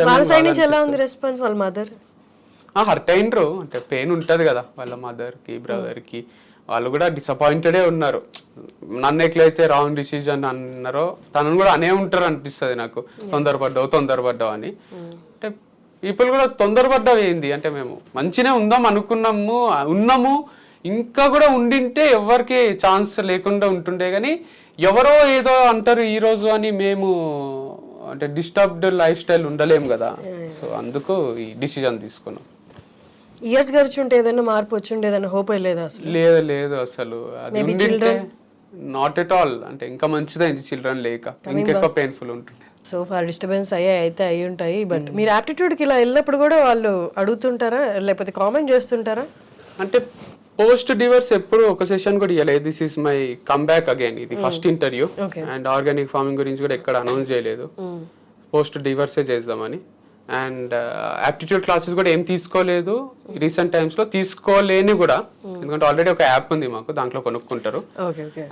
వాళ్ళ సైడ్ నుంచి ఎలా ఉంది రెస్పాన్స్? వాళ్ళ మదర్ హర్ట్ అయినరు, అంటే పెయిన్ ఉంటది కదా వాళ్ళ మదర్ కి బ్రదర్ కి. వాళ్ళు కూడా డిసప్పాయింటెడే ఉన్నారు. నన్ను ఎట్లయితే రాంగ్ డిసిజన్ అన్నారో తనను కూడా అనే ఉంటారు అనిపిస్తుంది నాకు. తొందరపడ్డావు అని. అంటే పీపుల్ కూడా తొందరపడ్డావు ఏంది అంటే, మేము మంచినే ఉందాం ఉన్నాము ఇంకా కూడా ఉండింటే ఎవరికి ఛాన్స్ లేకుండా ఉంటుండే. కానీ ఎవరో ఏదో అంటారు ఈ రోజు అని మేము అంటే డిస్టర్బ్డ్ లైఫ్ స్టైల్ ఉండలేము కదా. సో అందుకు ఈ డిసిజన్ తీసుకున్నాం. ఇయర్స్ గడిచుంటే ఏదైనా మార్పు వచ్చిండే, ఏదైనా హోప్ లేదా అసలు? లేదు అసలు. అది ఉండింటే నాట్ ఎట్ ఆల్, అంటే ఇంకా మంచిదైంది చిల్డ్రన్ లేక, ఇంకెక్కువ పెయిన్ఫుల్ ఉంటుంది. సో ఫార్ డిస్టర్బెన్స్ అయితే అయి ఉంటాయి. బట్ మీరు యాప్టిట్యూడ్కి ఇలా వెళ్ళినప్పుడు కూడా వాళ్ళు అడుగుతుంటారా లేకపోతే కామెంట్ చేస్తుంటారా? అంటే పోస్ట్ డివర్స్ ఎప్పుడు ఒక సెషన్ కూడా ఇవ్వలేదు. This is my comeback again, ఇది first interview. And organic farming గురించి కూడా ఎక్కడ అనౌన్స్ చేయలేదు. పోస్ట్ డివర్సే చేద్దామని. అండ్ యాప్టిట్యూడ్ క్లాసెస్ కూడా ఏం తీసుకోలేదు రీసెంట్ టైమ్స్ లో, తీసుకోలేని కూడా. ఎందుకంటే ఆల్రెడీ ఒక యాప్ ఉంది మాకు, దాంట్లో కొనుక్కుంటారు.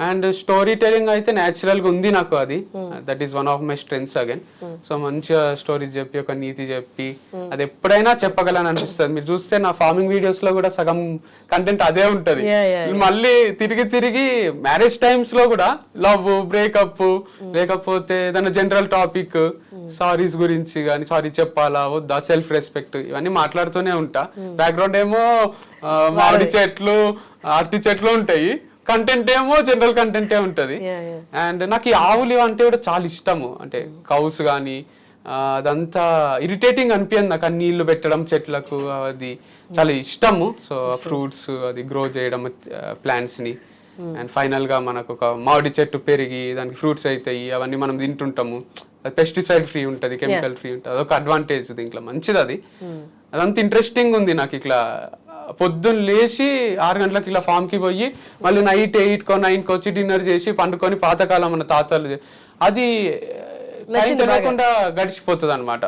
అండ్ స్టోరీ టెలింగ్ అయితే న్యాచురల్ గా ఉంది నాకు, అది that is one of my strengths again. So మంచిగా స్టోరీస్ చెప్పి ఒక నీతి చెప్పి అది ఎప్పుడైనా చెప్పగలని అనిపిస్తుంది. మీరు చూస్తే నా ఫార్మింగ్ వీడియోస్ లో కూడా సగం కంటెంట్ అదే ఉంటది. మళ్ళీ తిరిగి మ్యారేజ్ టైమ్స్ లో కూడా లవ్, బ్రేకప్, లేకపోతే ఏదైనా జనరల్ టాపిక్, సారీస్ గురించి కానీ, సారీ చెప్పాలా వద్దా, సెల్ఫ్ రెస్పెక్ట్, ఇవన్నీ మాట్లాడుతూనే ఉంటా. బ్యాక్గ్రౌండ్ ఏమో మామిడి చెట్లు, అరటి చెట్లు ఉంటాయి, కంటెంట్ ఏమో జనరల్ కంటెంటే ఉంటది. అండ్ నాకు ఈ ఆవులు అంటే కూడా చాలా ఇష్టము. అంటే కౌస్ కానీ అదంతా ఇరిటేటింగ్ అనిపించింది నాకు. ఆ నీళ్లు పెట్టడం చెట్లకు అది చాలా ఇష్టము. సో ఫ్రూట్స్ అది గ్రో చేయడం ప్లాంట్స్ ని. అండ్ ఫైనల్ గా మనకు ఒక మామిడి చెట్టు పెరిగి దానికి ఫ్రూట్స్ అవుతాయి, అవన్నీ మనం తింటుంటాము. పెస్టిసైడ్ ఫ్రీ ఉంటది, కెమికల్ ఫ్రీ ఉంటది, అదొక అడ్వాంటేజ్ దీంట్లో, మంచిది అది. అదంతా ఇంట్రెస్టింగ్ ఉంది నాకు. ఇట్లా పొద్దున్న లేచి 6 గంటలకు ఇలా ఫామ్ కి పోయి మళ్ళీ నైట్ 8కో 9కో వచ్చి డిన్నర్ చేసి పండుకొని పాతకాలం మన తాతలు, అది తెలియకుండా గడిచిపోతుంది అనమాట.